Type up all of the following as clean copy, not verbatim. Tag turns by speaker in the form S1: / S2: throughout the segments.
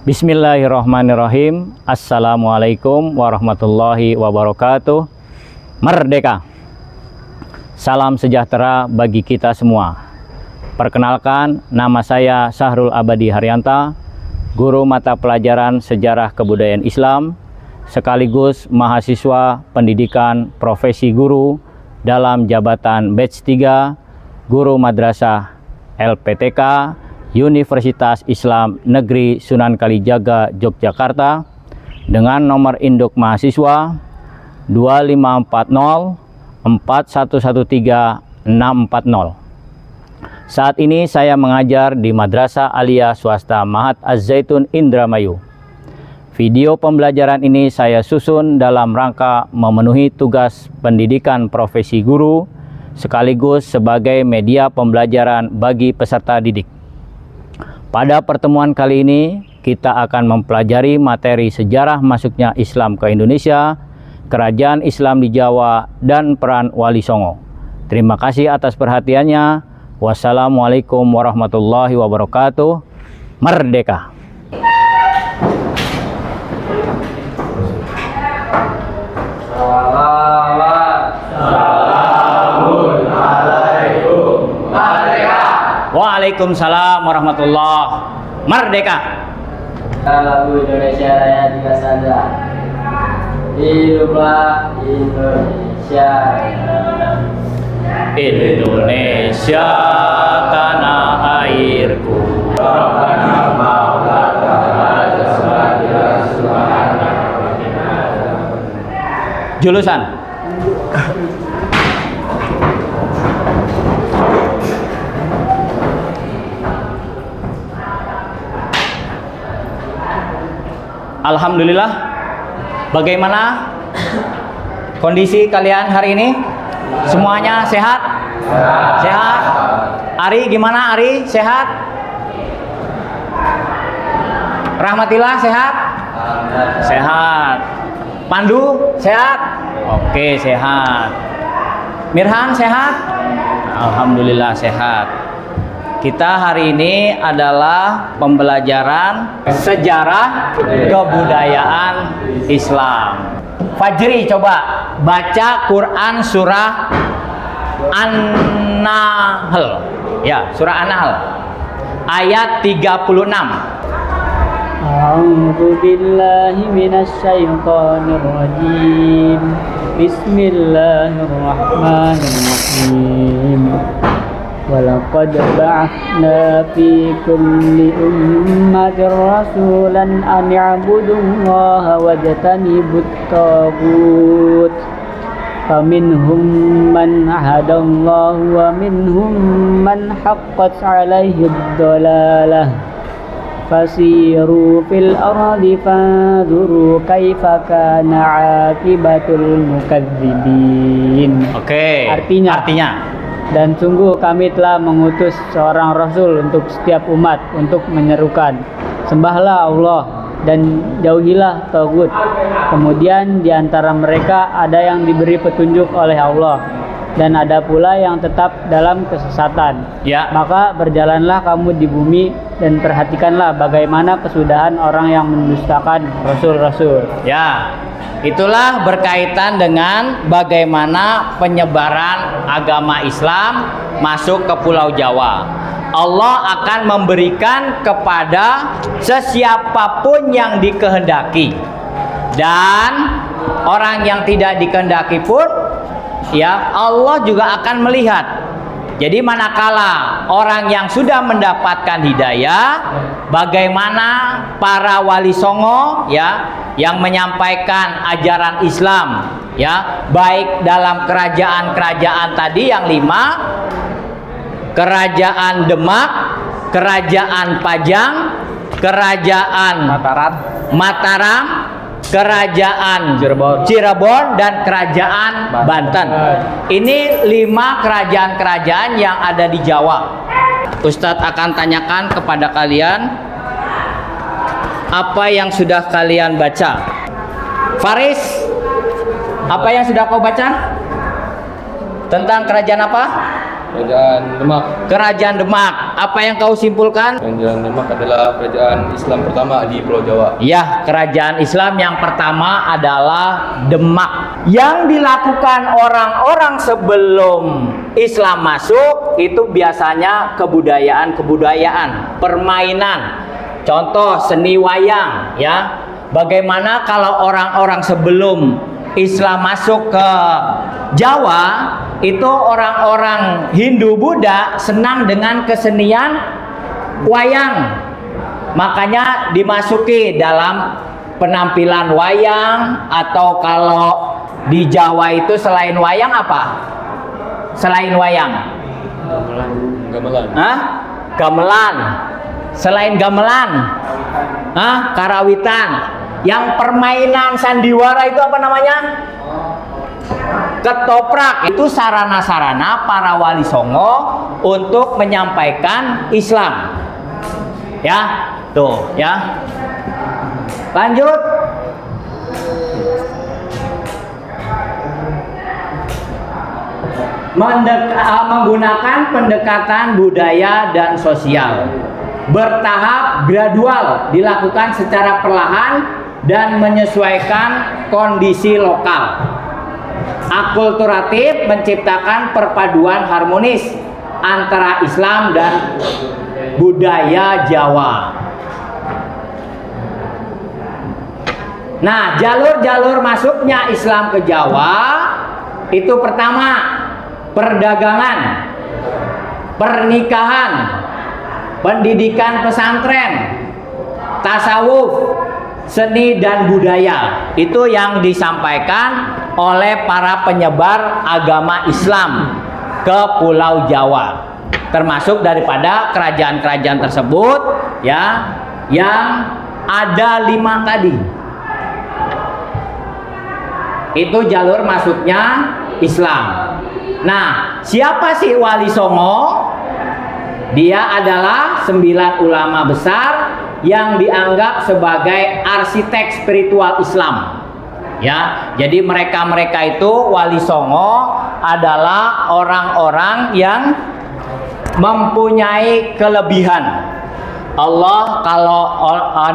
S1: Bismillahirrahmanirrahim. Assalamualaikum warahmatullahi wabarakatuh. Merdeka. Salam sejahtera bagi kita semua. Perkenalkan, nama saya Sahrul Abadi Haryanta, guru mata pelajaran Sejarah Kebudayaan Islam, sekaligus mahasiswa pendidikan profesi guru dalam jabatan batch 3, guru madrasah LPTK Universitas Islam Negeri Sunan Kalijaga, Yogyakarta, dengan nomor induk mahasiswa 2540 4113 640. Saat ini saya mengajar di Madrasah Aliyah Swasta Mahat Az-Zaitun Indramayu. Video pembelajaran ini saya susun dalam rangka memenuhi tugas pendidikan profesi guru sekaligus sebagai media pembelajaran bagi peserta didik. Pada pertemuan kali ini, kita akan mempelajari materi sejarah masuknya Islam ke Indonesia, kerajaan Islam di Jawa, dan peran Wali Songo. Terima kasih atas perhatiannya. Wassalamualaikum warahmatullahi wabarakatuh. Merdeka! Waalaikumsalam warahmatullahi. Merdeka.
S2: Lagu Indonesia Raya jika sadar. Hiduplah Indonesia.
S1: Indonesia tanah airku. Julusan. Alhamdulillah. Bagaimana kondisi kalian hari ini? Semuanya sehat? Sehat? Ari gimana Ari? Sehat? Rahmatillah sehat? Sehat. Pandu sehat? Oke, sehat. Mirhan sehat? Alhamdulillah sehat. Kita hari ini adalah pembelajaran sejarah kebudayaan Islam. Fajri, coba baca Quran surah An-Nahl. Ya, surah An-Nahl ayat 36.
S2: A'udzu billahi minasy syaithanir rajim. Bismillahirrahmanirrahim. Walaqad ba'athna fi kulli ummatin rasulan an ya'budullaha wajtanibut taghut. Faminhum man hadallahu wa minhum man haqqat 'alaihi ad-dalalah. Fasiru fil ardi fanzuru kaifa kana 'aqibatul mukadzibin.
S1: Oke.
S2: Artinya dan sungguh kami telah mengutus seorang Rasul untuk setiap umat untuk menyerukan, sembahlah Allah dan jauhilah tagut. Kemudian di antara mereka ada yang diberi petunjuk oleh Allah dan ada pula yang tetap dalam kesesatan.
S1: Ya.
S2: Maka berjalanlah kamu di bumi dan perhatikanlah bagaimana kesudahan orang yang mendustakan Rasul-Rasul.
S1: Ya. Itulah berkaitan dengan bagaimana penyebaran agama Islam masuk ke Pulau Jawa. Allah akan memberikan kepada sesiapapun yang dikehendaki, dan orang yang tidak dikehendaki pun, ya Allah juga akan melihat. Jadi manakala orang yang sudah mendapatkan hidayah, bagaimana para wali songo ya yang menyampaikan ajaran Islam ya, baik dalam kerajaan-kerajaan tadi yang 5, Kerajaan Demak, Kerajaan Pajang, Kerajaan Mataram, Kerajaan Cirebon, dan Kerajaan Banten. Ini 5 kerajaan-kerajaan yang ada di Jawa. Ustadz akan tanyakan kepada kalian apa yang sudah kalian baca. Faris, apa yang sudah kau baca? Tentang kerajaan apa?
S3: Kerajaan Demak.
S1: Kerajaan Demak. Apa yang kau simpulkan?
S3: Yang yang Demak adalah kerajaan Islam pertama di Pulau Jawa.
S1: Ya, kerajaan Islam yang pertama adalah Demak. Yang dilakukan orang-orang sebelum Islam masuk itu biasanya kebudayaan, permainan. Contoh seni wayang, ya. Bagaimana kalau orang-orang sebelum Islam masuk ke Jawa, itu orang-orang Hindu Buddha senang dengan kesenian wayang. Makanya dimasuki dalam penampilan wayang, atau kalau di Jawa itu selain wayang apa? Selain wayang?
S3: Gamelan.
S1: Hah? Gamelan. Selain gamelan? Hah? Karawitan. Yang permainan sandiwara itu apa namanya? Ketoprak. Itu sarana-sarana para wali songo untuk menyampaikan Islam. Ya, tuh ya. Lanjut. Menggunakan pendekatan budaya dan sosial. Bertahap, gradual, dilakukan secara perlahan dan menyesuaikan kondisi lokal. Akulturatif, menciptakan perpaduan harmonis antara Islam dan budaya Jawa. Nah, jalur-jalur masuknya Islam ke Jawa itu pertama, perdagangan, pernikahan, pendidikan pesantren, tasawuf, seni dan budaya. Itu yang disampaikan oleh para penyebar agama Islam ke Pulau Jawa. Termasuk daripada kerajaan-kerajaan tersebut, ya, yang ada 5 tadi. Itu jalur masuknya Islam. Nah, siapa sih Wali Songo? Dia adalah 9 ulama besar yang dianggap sebagai arsitek spiritual Islam. Ya, jadi mereka-mereka itu Wali Songo adalah orang-orang yang mempunyai kelebihan. Allah, kalau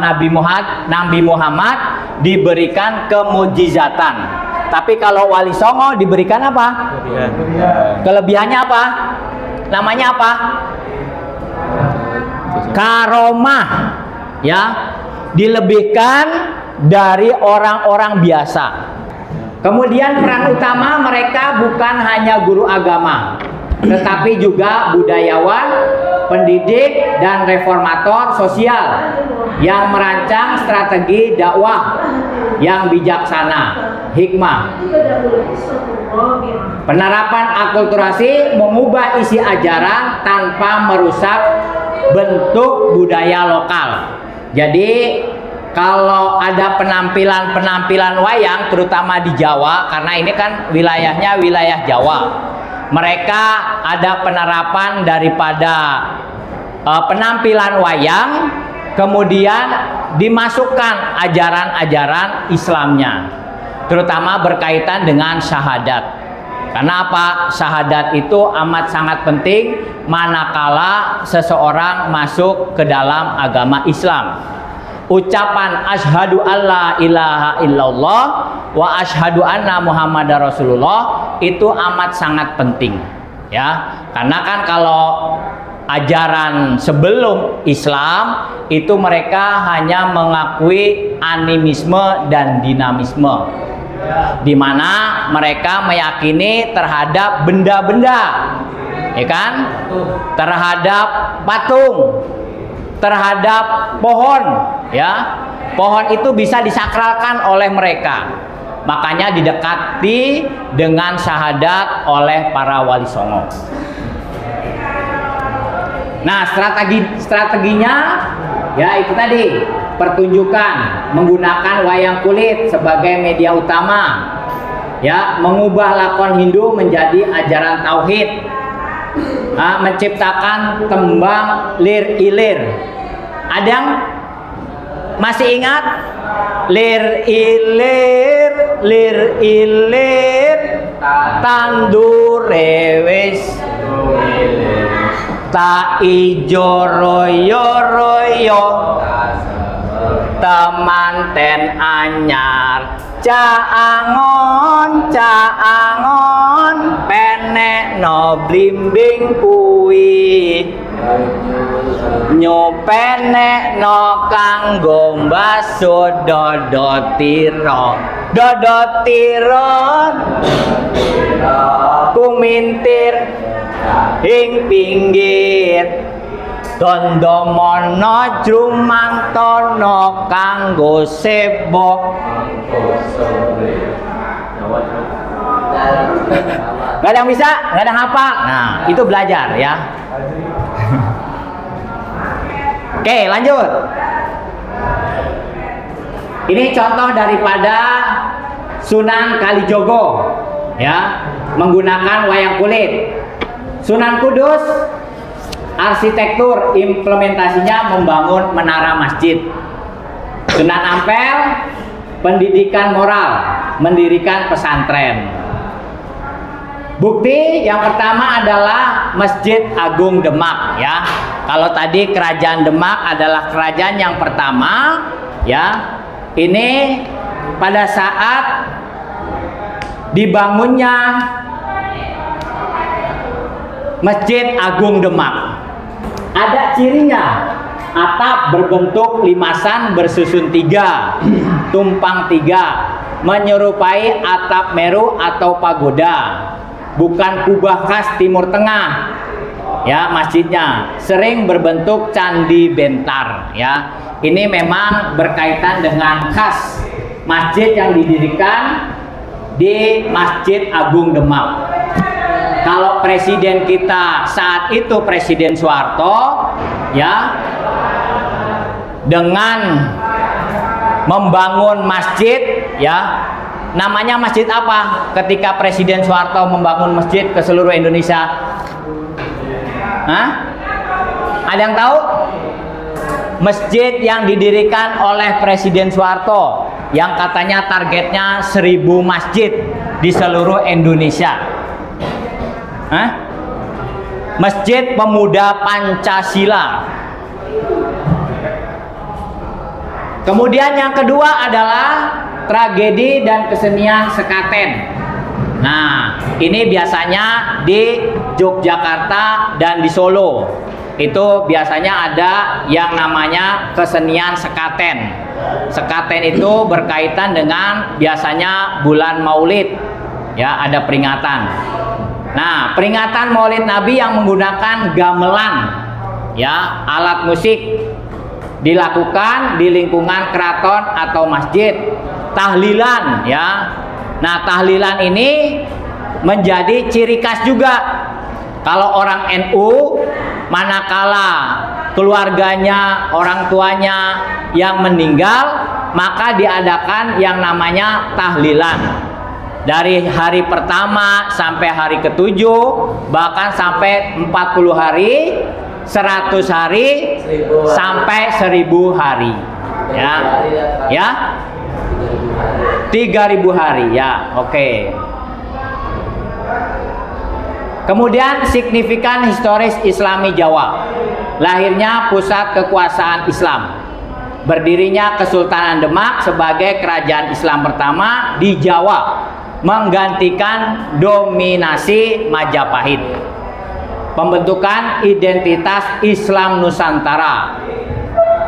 S1: Nabi Muhammad diberikan kemujizatan. Tapi kalau Wali Songo diberikan apa? Kelebihannya apa? Namanya apa? Karomah, ya, dilebihkan dari orang-orang biasa. Kemudian peran utama mereka bukan hanya guru agama, tetapi juga budayawan, pendidik, dan reformator sosial yang merancang strategi dakwah yang bijaksana, hikmah. Penerapan akulturasi mengubah isi ajaran tanpa merusak bentuk budaya lokal. Jadi kalau ada penampilan-penampilan wayang, terutama di Jawa, karena ini kan wilayahnya wilayah Jawa, mereka ada penerapan daripada penampilan wayang, kemudian dimasukkan ajaran-ajaran Islamnya, terutama berkaitan dengan syahadat. Karena apa? Syahadat itu amat sangat penting manakala seseorang masuk ke dalam agama Islam. Ucapan asyhadu alla ilaha illallah wa asyhadu anna muhammadar rasulullah itu amat sangat penting, ya. Karena kan kalau ajaran sebelum Islam itu mereka hanya mengakui animisme dan dinamisme, di mana mereka meyakini terhadap benda-benda, ya kan, terhadap patung, terhadap pohon, ya. Pohon itu bisa disakralkan oleh mereka, makanya didekati dengan syahadat oleh para wali songo. Nah, strateginya ya itu tadi, pertunjukan, menggunakan wayang kulit sebagai media utama, ya, mengubah lakon Hindu menjadi ajaran tauhid, menciptakan tembang lir-ilir. Ada yang masih ingat? Lir-ilir, lir-ilir, tandur rewis, Ta ijo royo temanten anyar caangon penek no blimbing kuwi nyopene no kanggo mbaso dodotiro kumintir ing pinggir dondomono jumangtono kanggo sebok nggak ada yang bisa, nggak ada yang hafal. Nah, itu belajar ya. Oke, lanjut. Ini contoh daripada Sunan Kalijogo ya, menggunakan wayang kulit. Sunan Kudus arsitektur implementasinya membangun menara masjid. Sunan Ampel pendidikan moral, mendirikan pesantren. Bukti yang pertama adalah Masjid Agung Demak ya. Kalau tadi Kerajaan Demak adalah kerajaan yang pertama ya. Ini pada saat dibangunnya Masjid Agung Demak. Ada cirinya, atap berbentuk limasan bersusun 3, tumpang 3, menyerupai atap Meru atau pagoda. Bukan kubah khas Timur Tengah ya, masjidnya sering berbentuk candi bentar ya. Ini memang berkaitan dengan khas masjid yang didirikan di Masjid Agung Demak. Kalau presiden kita saat itu Presiden Soeharto ya, dengan membangun masjid ya. Namanya masjid apa ketika Presiden Soeharto membangun masjid ke seluruh Indonesia? Hah? Ada yang tahu? Masjid yang didirikan oleh Presiden Soeharto yang katanya targetnya 1000 masjid di seluruh Indonesia. Hah? Masjid Pemuda Pancasila. Kemudian yang kedua adalah tragedi dan kesenian sekaten. Nah, ini biasanya di Yogyakarta dan di Solo. Itu biasanya ada yang namanya kesenian sekaten. Sekaten itu berkaitan dengan biasanya bulan Maulid. Ya, ada peringatan. Nah, peringatan Maulid Nabi yang menggunakan gamelan, ya, alat musik dilakukan di lingkungan keraton atau masjid. Tahlilan ya. Nah, tahlilan ini menjadi ciri khas juga. Kalau orang NU manakala keluarganya, orang tuanya yang meninggal, maka diadakan yang namanya tahlilan. Dari hari pertama sampai hari ke-7, bahkan sampai 40 hari, 100 hari, sampai 1000 hari. Ya. Ya. 3000 hari ya, oke. Kemudian signifikan historis Islami Jawa. Lahirnya pusat kekuasaan Islam. Berdirinya Kesultanan Demak sebagai kerajaan Islam pertama di Jawa, menggantikan dominasi Majapahit. Pembentukan identitas Islam Nusantara.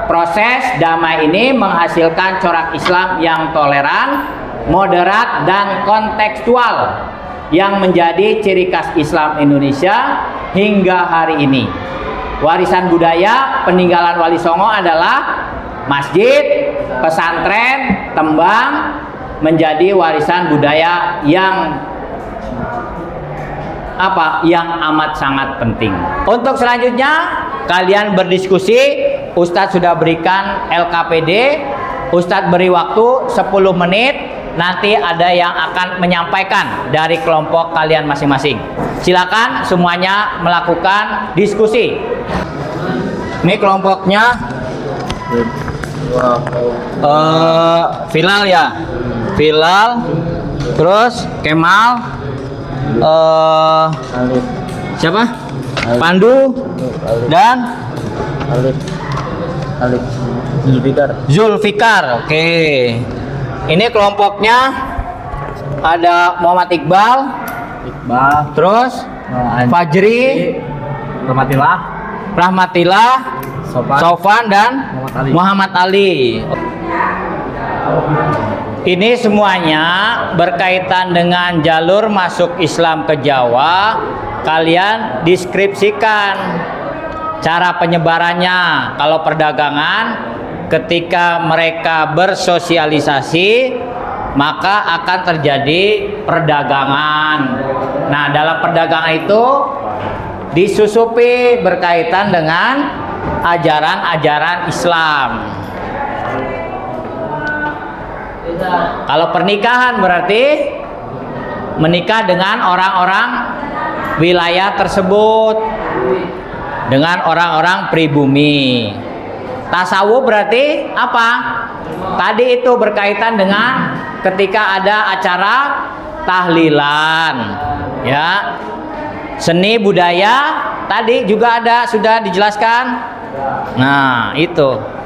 S1: Proses damai ini menghasilkan corak Islam yang toleran, moderat, dan kontekstual yang menjadi ciri khas Islam Indonesia hingga hari ini. Warisan budaya peninggalan Wali Songo adalah masjid, pesantren, tembang menjadi warisan budaya yang amat sangat penting. Untuk selanjutnya kalian berdiskusi. Ustadz sudah berikan LKPD. Ustadz beri waktu 10 menit. Nanti ada yang akan menyampaikan dari kelompok kalian masing-masing. Silakan semuanya melakukan diskusi. Ini kelompoknya Filal ya, Filal, terus Kemal, siapa? Pandu, dan
S2: Alif Zulfikar.
S1: Zulfikar. Oke. Ini kelompoknya ada Muhammad Iqbal, terus Fajri, Rahmatillah, Sofan, dan Muhammad Ali. Ini semuanya berkaitan dengan jalur masuk Islam ke Jawa. Kalian deskripsikan cara penyebarannya. Kalau perdagangan, ketika mereka bersosialisasi, maka akan terjadi perdagangan. Nah, dalam perdagangan itu disusupi berkaitan dengan ajaran-ajaran Islam. Kalau pernikahan berarti menikah dengan orang-orang wilayah tersebut, dengan orang-orang pribumi. Tasawuf berarti apa? Tadi itu berkaitan dengan ketika ada acara tahlilan, ya. Seni budaya tadi juga ada, sudah dijelaskan. Nah, itu.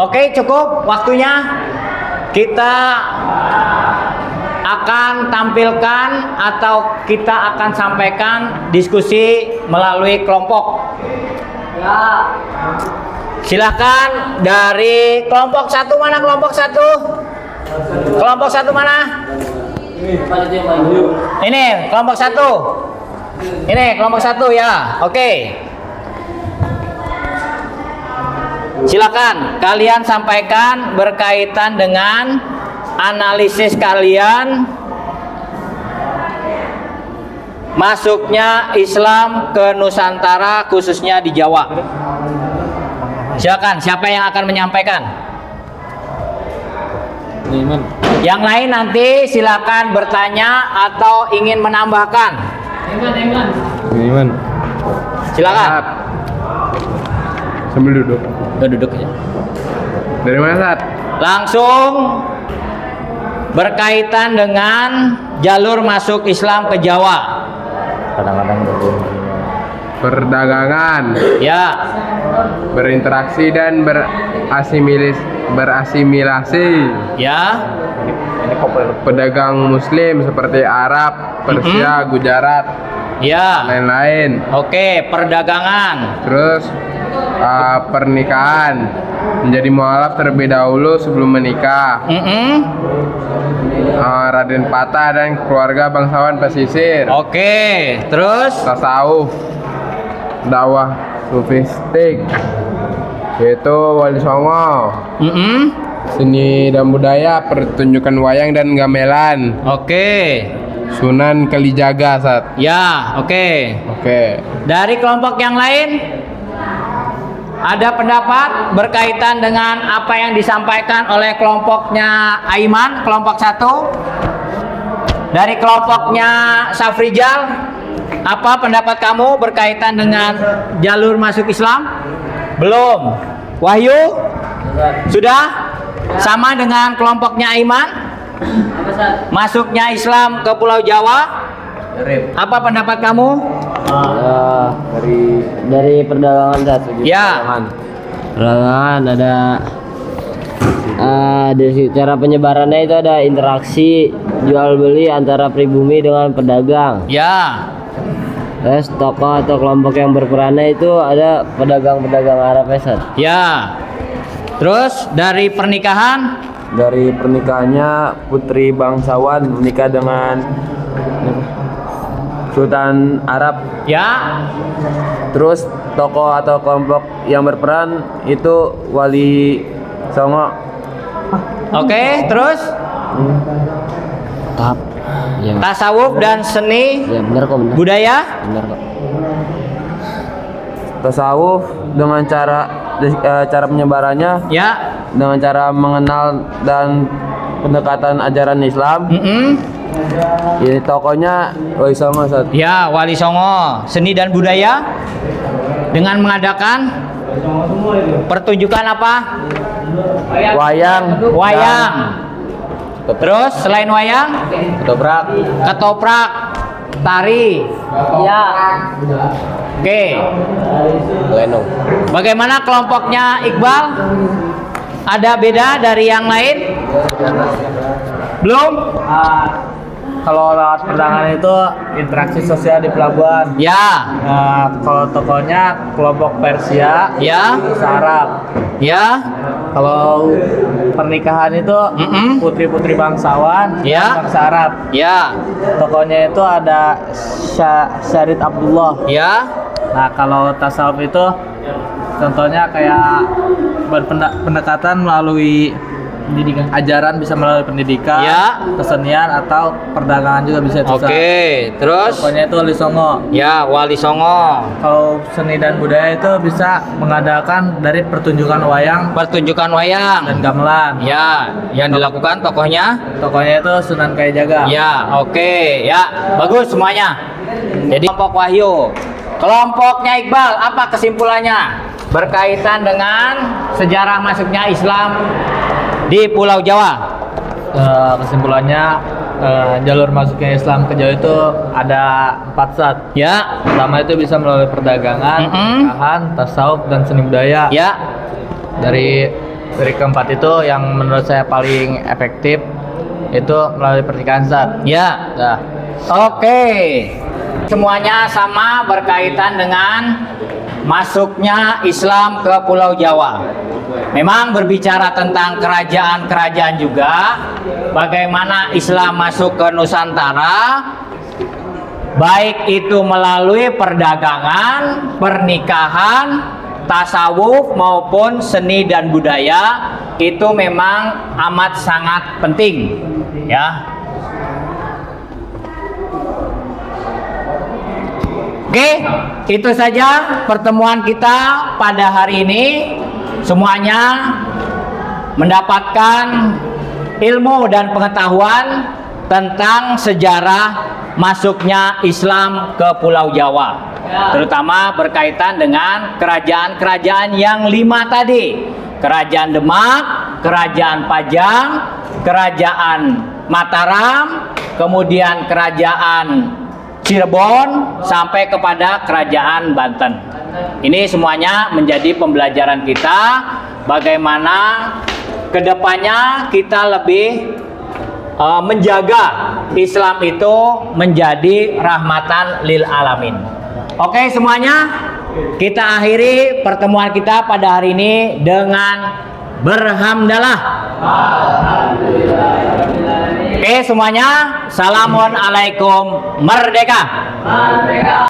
S1: Oke, cukup waktunya. Kita akan tampilkan atau kita akan sampaikan diskusi melalui kelompok. Ya. Silakan dari kelompok satu, mana kelompok satu? Kelompok satu mana? Ini kelompok satu. Ini kelompok satu ya. Oke. Silakan kalian sampaikan berkaitan dengan analisis kalian masuknya Islam ke Nusantara, khususnya di Jawa. Silakan, siapa yang akan menyampaikan? Yang lain nanti silakan bertanya atau ingin menambahkan. Silakan.
S4: Sambil duduk.
S1: Duduk aja.
S4: Dari mana, Sat?
S1: Langsung berkaitan dengan jalur masuk Islam ke Jawa. Kadang-kadang
S4: Perdagangan,
S1: ya,
S4: berinteraksi dan berasimilasi.
S1: ya,
S4: Pedagang Muslim seperti Arab, Persia, Gujarat,
S1: ya.
S4: lain-lain.
S1: Oke, perdagangan.
S4: Terus pernikahan, menjadi mualaf terlebih dahulu sebelum menikah. Raden Patah dan keluarga bangsawan pesisir.
S1: Oke, terus
S4: Tasawuf, dakwah sufistik, yaitu Wali Songo. Seni dan budaya, pertunjukan wayang dan gamelan.
S1: Oke.
S4: Sunan Kalijaga, Sat.
S1: Ya, oke.
S4: Oke.
S1: Dari kelompok yang lain ada pendapat berkaitan dengan apa yang disampaikan oleh kelompoknya Aiman, kelompok satu. Dari kelompoknya Safrijal, apa pendapat kamu berkaitan dengan jalur masuk Islam? Belum. Wahyu? Sudah? Sama dengan kelompoknya Aiman? Masuknya Islam ke Pulau Jawa? Apa pendapat kamu?
S2: Dari perdagangan
S1: Ya.
S2: Perdagangan ada dari cara penyebarannya itu ada interaksi jual beli antara pribumi dengan pedagang.
S1: Ya.
S2: Terus tokoh atau kelompok yang berperannya itu ada pedagang-pedagang Arab, Ustaz.
S1: Ya. Terus dari pernikahan?
S5: Dari pernikahannya putri bangsawan menikah dengan Sultan Arab.
S1: Ya.
S5: Terus tokoh atau kelompok yang berperan itu Wali Songo.
S1: Oke, terus
S2: Ya,
S1: tasawuf dan seni
S2: ya benar kok, benar.
S1: budaya?
S2: Benar kok.
S5: Tasawuf dengan cara penyebarannya
S1: Ya.
S5: dengan cara mengenal dan pendekatan ajaran Islam. Ini tokonya Wali Songo, Ustaz.
S1: Ya, Wali Songo. Seni dan budaya dengan mengadakan pertunjukan apa?
S5: Wayang.
S1: Wayang. Terus selain wayang, ketoprak, tari. Ya. Oke.
S3: Lenong.
S1: Bagaimana kelompoknya Iqbal? Ada beda dari yang lain? Belum?
S2: Kalau lewat perdagangan itu interaksi sosial di pelabuhan.
S1: Ya.
S2: Kalau tokonya kelompok Persia,
S1: Ya.
S2: Arab.
S1: Ya.
S2: Kalau pernikahan itu putri-putri bangsawan,
S1: Ya.
S2: bangsa Arab.
S1: Ya.
S2: Tokonya itu ada Syarif Abdullah.
S1: Ya.
S2: Nah, kalau tasawuf itu contohnya kayak pendekatan melalui pendidikan, ajaran bisa melalui pendidikan,
S1: Ya.
S2: kesenian atau perdagangan juga bisa.
S1: Oke. Terus?
S2: Pokoknya itu Wali Songo.
S1: Ya, Wali Songo.
S2: Kalau seni dan budaya itu bisa mengadakan dari pertunjukan wayang
S1: Pertunjukan wayang.
S2: dan gamelan.
S1: Ya, yang dilakukan tokohnya?
S2: Tokonya itu Sunan Kalijaga.
S1: Ya, oke. Ya, bagus semuanya. Jadi kelompok Wahyu. Kelompoknya Iqbal, apa kesimpulannya? Berkaitan dengan sejarah masuknya Islam di Pulau Jawa.
S2: Kesimpulannya jalur masuknya Islam ke Jawa itu ada 4 saat.
S1: Ya.
S2: Pertama itu bisa melalui perdagangan, nikahan, tasawuf dan seni budaya.
S1: Ya.
S2: Dari keempat itu yang menurut saya paling efektif itu melalui pernikahan saat.
S1: Ya.
S2: Nah,
S1: Oke. Semuanya sama berkaitan dengan masuknya Islam ke Pulau Jawa. Memang berbicara tentang kerajaan-kerajaan juga, bagaimana Islam masuk ke Nusantara, baik itu melalui perdagangan, pernikahan, tasawuf maupun seni dan budaya, itu memang amat sangat penting, ya. Oke, itu saja pertemuan kita pada hari ini. Semuanya mendapatkan ilmu dan pengetahuan tentang sejarah masuknya Islam ke Pulau Jawa, terutama berkaitan dengan kerajaan-kerajaan yang 5 tadi: Kerajaan Demak, Kerajaan Pajang, Kerajaan Mataram, kemudian Kerajaan Cirebon, sampai kepada Kerajaan Banten. Ini semuanya menjadi pembelajaran kita bagaimana kedepannya kita lebih menjaga Islam itu menjadi rahmatan lil alamin. Oke semuanya, kita akhiri pertemuan kita pada hari ini dengan berhamdalah. Oke semuanya, Assalamualaikum, merdeka.